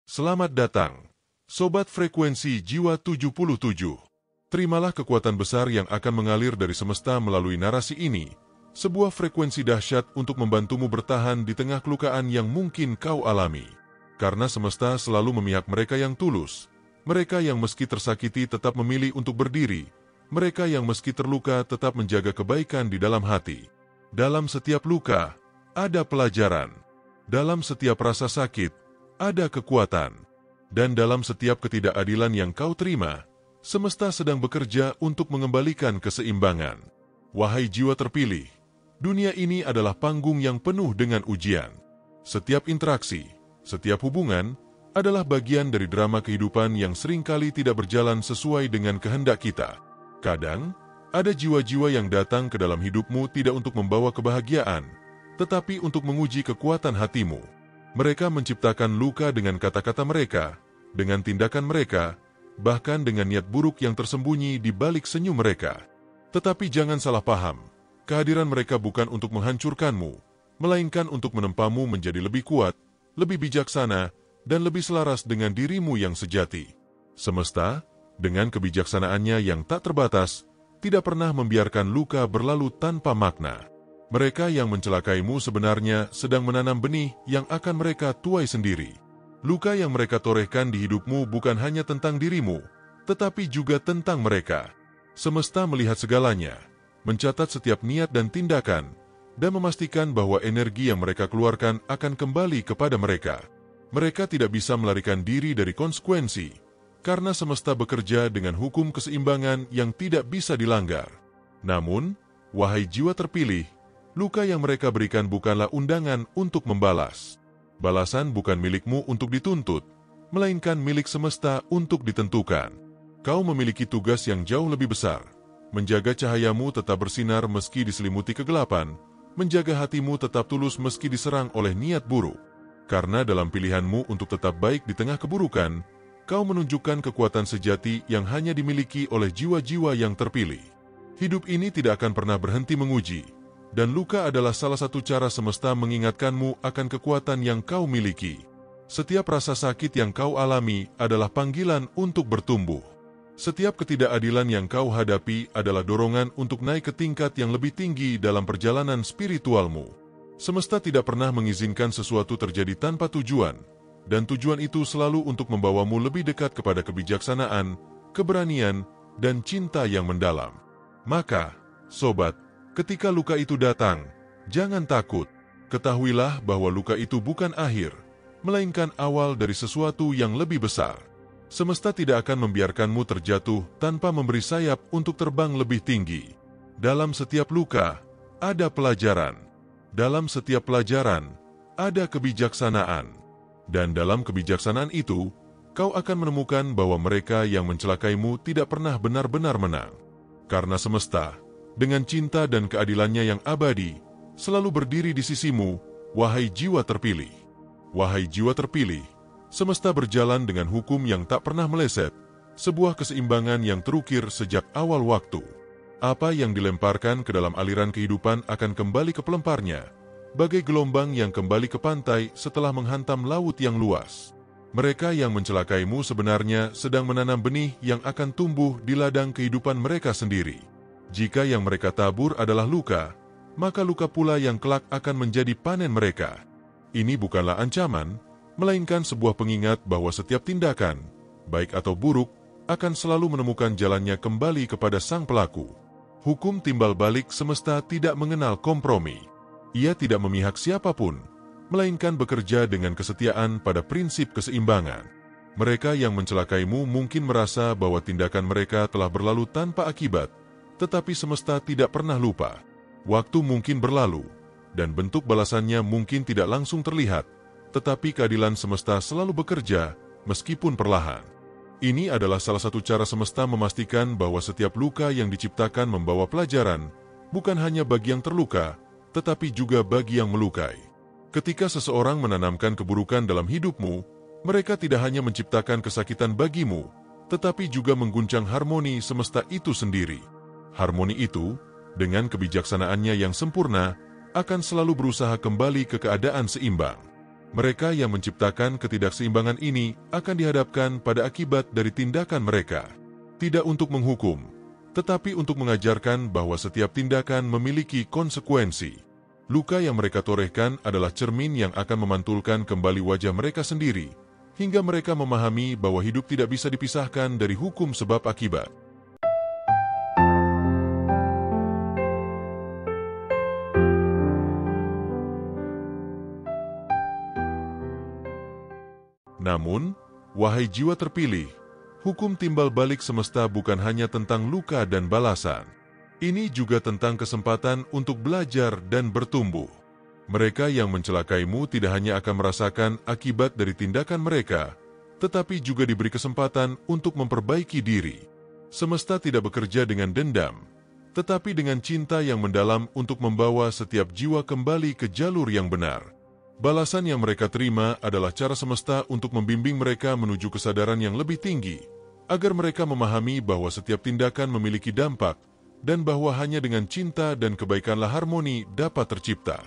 Selamat datang, Sobat Frekuensi Jiwa 77. Terimalah kekuatan besar yang akan mengalir dari semesta melalui narasi ini, sebuah frekuensi dahsyat untuk membantumu bertahan di tengah kelukaan yang mungkin kau alami. Karena semesta selalu memihak mereka yang tulus, mereka yang meski tersakiti tetap memilih untuk berdiri, mereka yang meski terluka tetap menjaga kebaikan di dalam hati. Dalam setiap luka, ada pelajaran. Dalam setiap rasa sakit, ada kekuatan. Dan dalam setiap ketidakadilan yang kau terima, semesta sedang bekerja untuk mengembalikan keseimbangan. Wahai jiwa terpilih, dunia ini adalah panggung yang penuh dengan ujian. Setiap interaksi, setiap hubungan, adalah bagian dari drama kehidupan yang seringkali tidak berjalan sesuai dengan kehendak kita. Kadang, ada jiwa-jiwa yang datang ke dalam hidupmu tidak untuk membawa kebahagiaan, tetapi untuk menguji kekuatan hatimu. Mereka menciptakan luka dengan kata-kata mereka, dengan tindakan mereka, bahkan dengan niat buruk yang tersembunyi di balik senyum mereka. Tetapi jangan salah paham, kehadiran mereka bukan untuk menghancurkanmu, melainkan untuk menempamu menjadi lebih kuat, lebih bijaksana, dan lebih selaras dengan dirimu yang sejati. Semesta, dengan kebijaksanaannya yang tak terbatas, tidak pernah membiarkan luka berlalu tanpa makna. Mereka yang mencelakaimu sebenarnya sedang menanam benih yang akan mereka tuai sendiri. Luka yang mereka torehkan di hidupmu bukan hanya tentang dirimu, tetapi juga tentang mereka. Semesta melihat segalanya, mencatat setiap niat dan tindakan, dan memastikan bahwa energi yang mereka keluarkan akan kembali kepada mereka. Mereka tidak bisa melarikan diri dari konsekuensi, karena semesta bekerja dengan hukum keseimbangan yang tidak bisa dilanggar. Namun, wahai jiwa terpilih, luka yang mereka berikan bukanlah undangan untuk membalas. Balasan bukan milikmu untuk dituntut, melainkan milik semesta untuk ditentukan. Kau memiliki tugas yang jauh lebih besar, menjaga cahayamu tetap bersinar meski diselimuti kegelapan, menjaga hatimu tetap tulus meski diserang oleh niat buruk. Karena dalam pilihanmu untuk tetap baik di tengah keburukan, kau menunjukkan kekuatan sejati yang hanya dimiliki oleh jiwa-jiwa yang terpilih. Hidup ini tidak akan pernah berhenti menguji, dan luka adalah salah satu cara semesta mengingatkanmu akan kekuatan yang kau miliki. Setiap rasa sakit yang kau alami adalah panggilan untuk bertumbuh. Setiap ketidakadilan yang kau hadapi adalah dorongan untuk naik ke tingkat yang lebih tinggi dalam perjalanan spiritualmu. Semesta tidak pernah mengizinkan sesuatu terjadi tanpa tujuan, dan tujuan itu selalu untuk membawamu lebih dekat kepada kebijaksanaan, keberanian, dan cinta yang mendalam. Maka, sobat, ketika luka itu datang, jangan takut. Ketahuilah bahwa luka itu bukan akhir, melainkan awal dari sesuatu yang lebih besar. Semesta tidak akan membiarkanmu terjatuh tanpa memberi sayap untuk terbang lebih tinggi. Dalam setiap luka, ada pelajaran. Dalam setiap pelajaran, ada kebijaksanaan. Dan dalam kebijaksanaan itu, kau akan menemukan bahwa mereka yang mencelakaimu tidak pernah benar-benar menang. Karena semesta, dengan cinta dan keadilannya yang abadi, selalu berdiri di sisimu, wahai jiwa terpilih. Wahai jiwa terpilih, semesta berjalan dengan hukum yang tak pernah meleset, sebuah keseimbangan yang terukir sejak awal waktu. Apa yang dilemparkan ke dalam aliran kehidupan akan kembali ke pelemparnya, bagai gelombang yang kembali ke pantai setelah menghantam laut yang luas. Mereka yang mencelakaimu sebenarnya sedang menanam benih yang akan tumbuh di ladang kehidupan mereka sendiri. Jika yang mereka tabur adalah luka, maka luka pula yang kelak akan menjadi panen mereka. Ini bukanlah ancaman, melainkan sebuah pengingat bahwa setiap tindakan, baik atau buruk, akan selalu menemukan jalannya kembali kepada sang pelaku. Hukum timbal balik semesta tidak mengenal kompromi. Ia tidak memihak siapapun, melainkan bekerja dengan kesetiaan pada prinsip keseimbangan. Mereka yang mencelakaimu mungkin merasa bahwa tindakan mereka telah berlalu tanpa akibat, tetapi semesta tidak pernah lupa. Waktu mungkin berlalu, dan bentuk balasannya mungkin tidak langsung terlihat, tetapi keadilan semesta selalu bekerja, meskipun perlahan. Ini adalah salah satu cara semesta memastikan bahwa setiap luka yang diciptakan membawa pelajaran, bukan hanya bagi yang terluka, tetapi juga bagi yang melukai. Ketika seseorang menanamkan keburukan dalam hidupmu, mereka tidak hanya menciptakan kesakitan bagimu, tetapi juga mengguncang harmoni semesta itu sendiri. Harmoni itu, dengan kebijaksanaannya yang sempurna, akan selalu berusaha kembali ke keadaan seimbang. Mereka yang menciptakan ketidakseimbangan ini akan dihadapkan pada akibat dari tindakan mereka. Tidak untuk menghukum, tetapi untuk mengajarkan bahwa setiap tindakan memiliki konsekuensi. Luka yang mereka torehkan adalah cermin yang akan memantulkan kembali wajah mereka sendiri, hingga mereka memahami bahwa hidup tidak bisa dipisahkan dari hukum sebab akibat. Namun, wahai jiwa terpilih, hukum timbal balik semesta bukan hanya tentang luka dan balasan. Ini juga tentang kesempatan untuk belajar dan bertumbuh. Mereka yang mencelakaimu tidak hanya akan merasakan akibat dari tindakan mereka, tetapi juga diberi kesempatan untuk memperbaiki diri. Semesta tidak bekerja dengan dendam, tetapi dengan cinta yang mendalam untuk membawa setiap jiwa kembali ke jalur yang benar. Balasan yang mereka terima adalah cara semesta untuk membimbing mereka menuju kesadaran yang lebih tinggi, agar mereka memahami bahwa setiap tindakan memiliki dampak, dan bahwa hanya dengan cinta dan kebaikanlah harmoni dapat tercipta.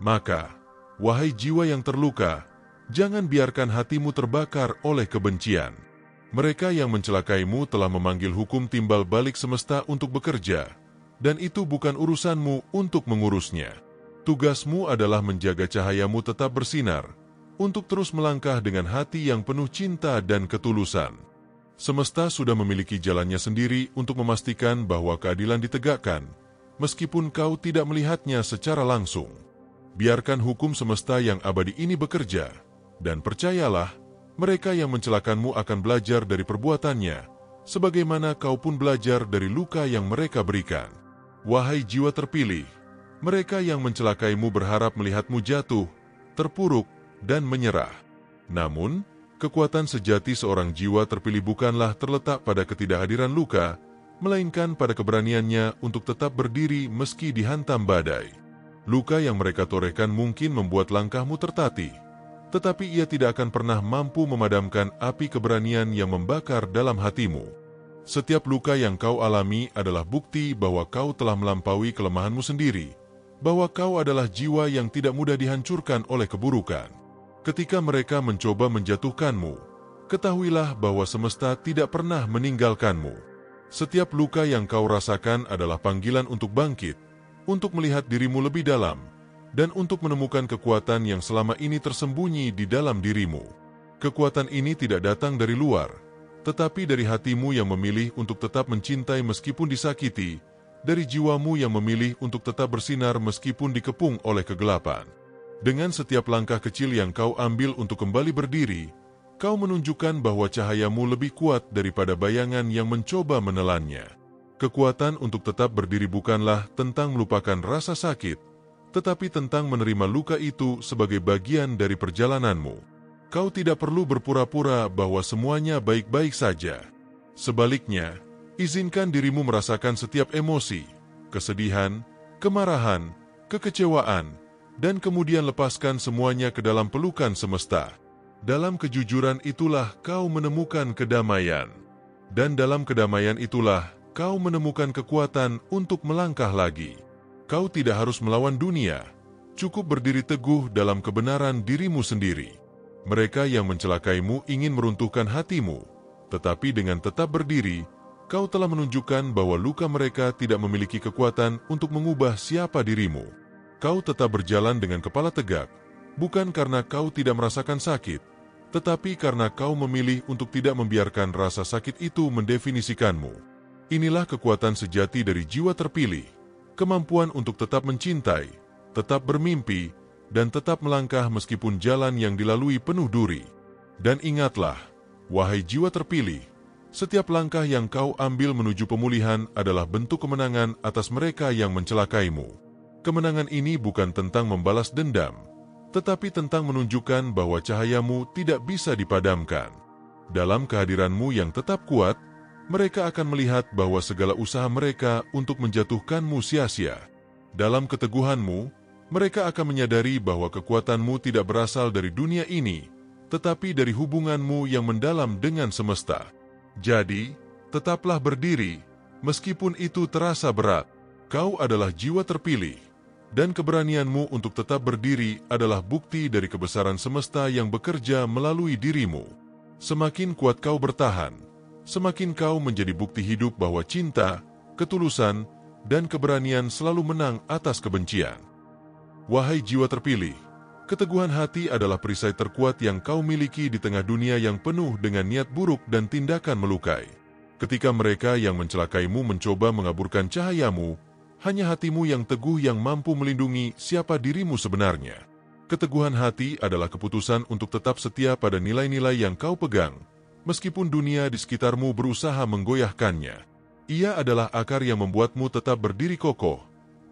Maka, wahai jiwa yang terluka, jangan biarkan hatimu terbakar oleh kebencian. Mereka yang mencelakaimu telah memanggil hukum timbal balik semesta untuk bekerja, dan itu bukan urusanmu untuk mengurusnya. Tugasmu adalah menjaga cahayamu tetap bersinar, untuk terus melangkah dengan hati yang penuh cinta dan ketulusan. Semesta sudah memiliki jalannya sendiri untuk memastikan bahwa keadilan ditegakkan, meskipun kau tidak melihatnya secara langsung. Biarkan hukum semesta yang abadi ini bekerja, dan percayalah, mereka yang mencelakanmu akan belajar dari perbuatannya, sebagaimana kau pun belajar dari luka yang mereka berikan. Wahai jiwa terpilih, mereka yang mencelakaimu berharap melihatmu jatuh, terpuruk, dan menyerah. Namun, kekuatan sejati seorang jiwa terpilih bukanlah terletak pada ketidakhadiran luka, melainkan pada keberaniannya untuk tetap berdiri meski dihantam badai. Luka yang mereka torehkan mungkin membuat langkahmu tertatih, tetapi ia tidak akan pernah mampu memadamkan api keberanian yang membakar dalam hatimu. Setiap luka yang kau alami adalah bukti bahwa kau telah melampaui kelemahanmu sendiri, bahwa kau adalah jiwa yang tidak mudah dihancurkan oleh keburukan. Ketika mereka mencoba menjatuhkanmu, ketahuilah bahwa semesta tidak pernah meninggalkanmu. Setiap luka yang kau rasakan adalah panggilan untuk bangkit, untuk melihat dirimu lebih dalam, dan untuk menemukan kekuatan yang selama ini tersembunyi di dalam dirimu. Kekuatan ini tidak datang dari luar, tetapi dari hatimu yang memilih untuk tetap mencintai meskipun disakiti, dari jiwamu yang memilih untuk tetap bersinar meskipun dikepung oleh kegelapan. Dengan setiap langkah kecil yang kau ambil untuk kembali berdiri, kau menunjukkan bahwa cahayamu lebih kuat daripada bayangan yang mencoba menelannya. Kekuatan untuk tetap berdiri bukanlah tentang melupakan rasa sakit, tetapi tentang menerima luka itu sebagai bagian dari perjalananmu. Kau tidak perlu berpura-pura bahwa semuanya baik-baik saja. Sebaliknya, izinkan dirimu merasakan setiap emosi, kesedihan, kemarahan, kekecewaan, dan kemudian lepaskan semuanya ke dalam pelukan semesta. Dalam kejujuran itulah kau menemukan kedamaian. Dan dalam kedamaian itulah kau menemukan kekuatan untuk melangkah lagi. Kau tidak harus melawan dunia, cukup berdiri teguh dalam kebenaran dirimu sendiri. Mereka yang mencelakaimu ingin meruntuhkan hatimu, tetapi dengan tetap berdiri, kau telah menunjukkan bahwa luka mereka tidak memiliki kekuatan untuk mengubah siapa dirimu. Kau tetap berjalan dengan kepala tegak, bukan karena kau tidak merasakan sakit, tetapi karena kau memilih untuk tidak membiarkan rasa sakit itu mendefinisikanmu. Inilah kekuatan sejati dari jiwa terpilih, kemampuan untuk tetap mencintai, tetap bermimpi, dan tetap melangkah meskipun jalan yang dilalui penuh duri. Dan ingatlah, wahai jiwa terpilih, setiap langkah yang kau ambil menuju pemulihan adalah bentuk kemenangan atas mereka yang mencelakaimu. Kemenangan ini bukan tentang membalas dendam, tetapi tentang menunjukkan bahwa cahayamu tidak bisa dipadamkan. Dalam kehadiranmu yang tetap kuat, mereka akan melihat bahwa segala usaha mereka untuk menjatuhkanmu sia-sia. Dalam keteguhanmu, mereka akan menyadari bahwa kekuatanmu tidak berasal dari dunia ini, tetapi dari hubunganmu yang mendalam dengan semesta. Jadi, tetaplah berdiri, meskipun itu terasa berat. Kau adalah jiwa terpilih, dan keberanianmu untuk tetap berdiri adalah bukti dari kebesaran semesta yang bekerja melalui dirimu. Semakin kuat kau bertahan, semakin kau menjadi bukti hidup bahwa cinta, ketulusan, dan keberanian selalu menang atas kebencian. Wahai jiwa terpilih, keteguhan hati adalah perisai terkuat yang kau miliki di tengah dunia yang penuh dengan niat buruk dan tindakan melukai. Ketika mereka yang mencelakaimu mencoba mengaburkan cahayamu, hanya hatimu yang teguh yang mampu melindungi siapa dirimu sebenarnya. Keteguhan hati adalah keputusan untuk tetap setia pada nilai-nilai yang kau pegang, meskipun dunia di sekitarmu berusaha menggoyahkannya. Ia adalah akar yang membuatmu tetap berdiri kokoh,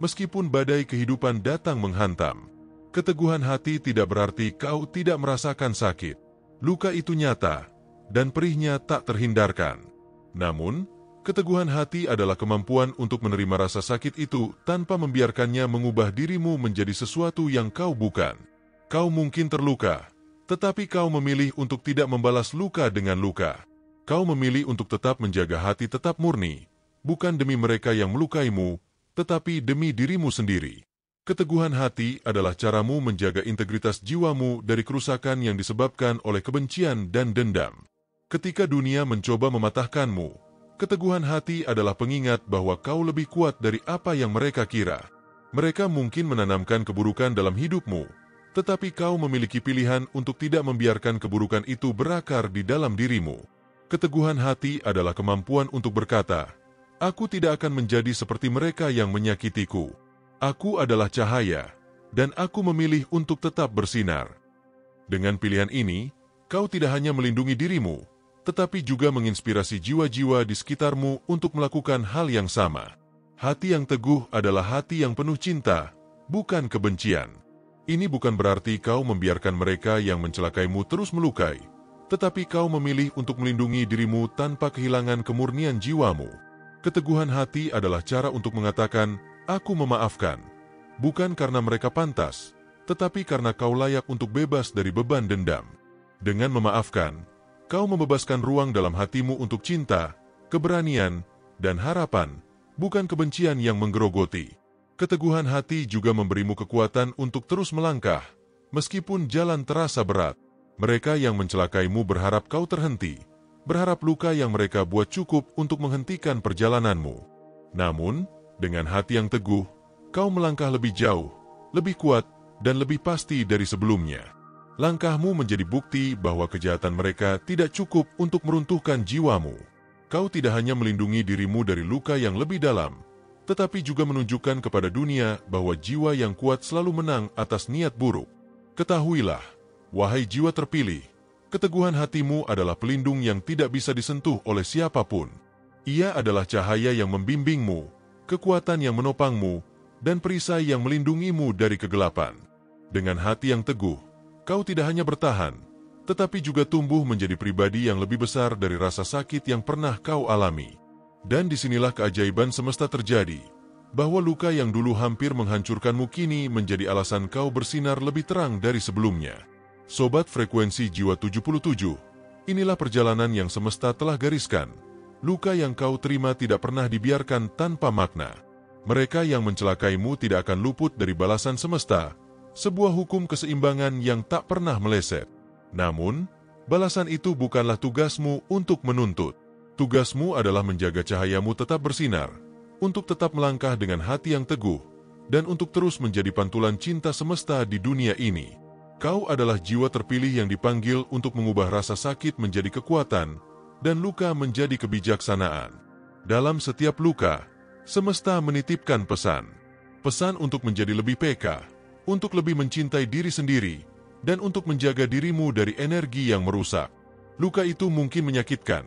meskipun badai kehidupan datang menghantam. Keteguhan hati tidak berarti kau tidak merasakan sakit. Luka itu nyata, dan perihnya tak terhindarkan. Namun, keteguhan hati adalah kemampuan untuk menerima rasa sakit itu tanpa membiarkannya mengubah dirimu menjadi sesuatu yang kau bukan. Kau mungkin terluka, tetapi kau memilih untuk tidak membalas luka dengan luka. Kau memilih untuk tetap menjaga hati tetap murni, bukan demi mereka yang melukaimu, tetapi demi dirimu sendiri. Keteguhan hati adalah caramu menjaga integritas jiwamu dari kerusakan yang disebabkan oleh kebencian dan dendam. Ketika dunia mencoba mematahkanmu, keteguhan hati adalah pengingat bahwa kau lebih kuat dari apa yang mereka kira. Mereka mungkin menanamkan keburukan dalam hidupmu, tetapi kau memiliki pilihan untuk tidak membiarkan keburukan itu berakar di dalam dirimu. Keteguhan hati adalah kemampuan untuk berkata, "Aku tidak akan menjadi seperti mereka yang menyakitiku. Aku adalah cahaya, dan aku memilih untuk tetap bersinar." Dengan pilihan ini, kau tidak hanya melindungi dirimu, tetapi juga menginspirasi jiwa-jiwa di sekitarmu untuk melakukan hal yang sama. Hati yang teguh adalah hati yang penuh cinta, bukan kebencian. Ini bukan berarti kau membiarkan mereka yang mencelakaimu terus melukai, tetapi kau memilih untuk melindungi dirimu tanpa kehilangan kemurnian jiwamu. Keteguhan hati adalah cara untuk mengatakan, "Aku memaafkan," bukan karena mereka pantas, tetapi karena kau layak untuk bebas dari beban dendam. Dengan memaafkan, kau membebaskan ruang dalam hatimu untuk cinta, keberanian, dan harapan, bukan kebencian yang menggerogoti. Keteguhan hati juga memberimu kekuatan untuk terus melangkah, meskipun jalan terasa berat. Mereka yang mencelakaimu berharap kau terhenti, berharap luka yang mereka buat cukup untuk menghentikan perjalananmu. Namun, dengan hati yang teguh, kau melangkah lebih jauh, lebih kuat, dan lebih pasti dari sebelumnya. Langkahmu menjadi bukti bahwa kejahatan mereka tidak cukup untuk meruntuhkan jiwamu. Kau tidak hanya melindungi dirimu dari luka yang lebih dalam, tetapi juga menunjukkan kepada dunia bahwa jiwa yang kuat selalu menang atas niat buruk. Ketahuilah, wahai jiwa terpilih, keteguhan hatimu adalah pelindung yang tidak bisa disentuh oleh siapapun. Ia adalah cahaya yang membimbingmu, kekuatan yang menopangmu, dan perisai yang melindungimu dari kegelapan. Dengan hati yang teguh, kau tidak hanya bertahan, tetapi juga tumbuh menjadi pribadi yang lebih besar dari rasa sakit yang pernah kau alami. Dan disinilah keajaiban semesta terjadi, bahwa luka yang dulu hampir menghancurkanmu kini menjadi alasan kau bersinar lebih terang dari sebelumnya. Sobat Frekuensi Jiwa 77, inilah perjalanan yang semesta telah gariskan. Luka yang kau terima tidak pernah dibiarkan tanpa makna. Mereka yang mencelakaimu tidak akan luput dari balasan semesta, sebuah hukum keseimbangan yang tak pernah meleset. Namun, balasan itu bukanlah tugasmu untuk menuntut. Tugasmu adalah menjaga cahayamu tetap bersinar, untuk tetap melangkah dengan hati yang teguh, dan untuk terus menjadi pantulan cinta semesta di dunia ini. Kau adalah jiwa terpilih yang dipanggil untuk mengubah rasa sakit menjadi kekuatan, dan luka menjadi kebijaksanaan. Dalam setiap luka, semesta menitipkan pesan. Pesan untuk menjadi lebih peka, untuk lebih mencintai diri sendiri, dan untuk menjaga dirimu dari energi yang merusak. Luka itu mungkin menyakitkan,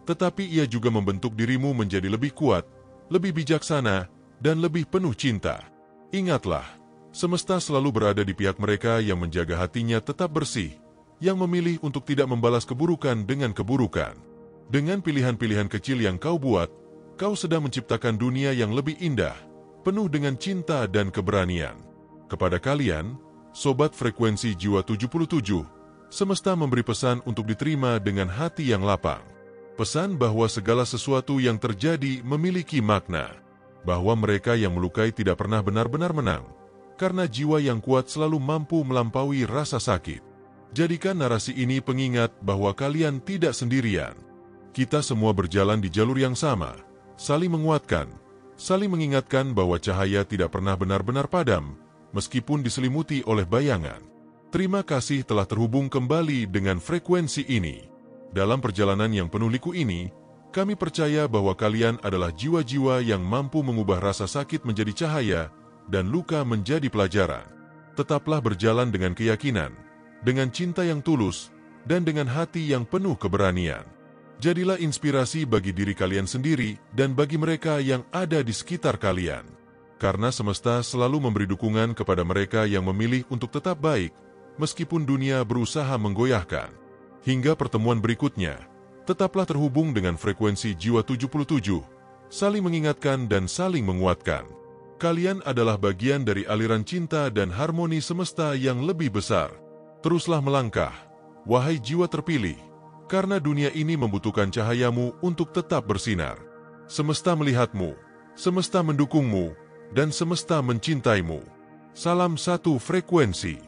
tetapi ia juga membentuk dirimu menjadi lebih kuat, lebih bijaksana, dan lebih penuh cinta. Ingatlah, semesta selalu berada di pihak mereka yang menjaga hatinya tetap bersih, yang memilih untuk tidak membalas keburukan dengan keburukan. Dengan pilihan-pilihan kecil yang kau buat, kau sedang menciptakan dunia yang lebih indah, penuh dengan cinta dan keberanian. Kepada kalian, Sobat Frekuensi Jiwa 77, semesta memberi pesan untuk diterima dengan hati yang lapang. Pesan bahwa segala sesuatu yang terjadi memiliki makna, bahwa mereka yang melukai tidak pernah benar-benar menang, karena jiwa yang kuat selalu mampu melampaui rasa sakit. Jadikan narasi ini pengingat bahwa kalian tidak sendirian. Kita semua berjalan di jalur yang sama, saling menguatkan, saling mengingatkan bahwa cahaya tidak pernah benar-benar padam, meskipun diselimuti oleh bayangan. Terima kasih telah terhubung kembali dengan frekuensi ini. Dalam perjalanan yang penuh liku ini, kami percaya bahwa kalian adalah jiwa-jiwa yang mampu mengubah rasa sakit menjadi cahaya dan luka menjadi pelajaran. Tetaplah berjalan dengan keyakinan, dengan cinta yang tulus, dan dengan hati yang penuh keberanian. Jadilah inspirasi bagi diri kalian sendiri dan bagi mereka yang ada di sekitar kalian. Karena semesta selalu memberi dukungan kepada mereka yang memilih untuk tetap baik, meskipun dunia berusaha menggoyahkan. Hingga pertemuan berikutnya, tetaplah terhubung dengan frekuensi Jiwa 77, saling mengingatkan dan saling menguatkan. Kalian adalah bagian dari aliran cinta dan harmoni semesta yang lebih besar. Teruslah melangkah, wahai jiwa terpilih, karena dunia ini membutuhkan cahayamu untuk tetap bersinar. Semesta melihatmu, semesta mendukungmu, dan semesta mencintaimu. Salam satu frekuensi.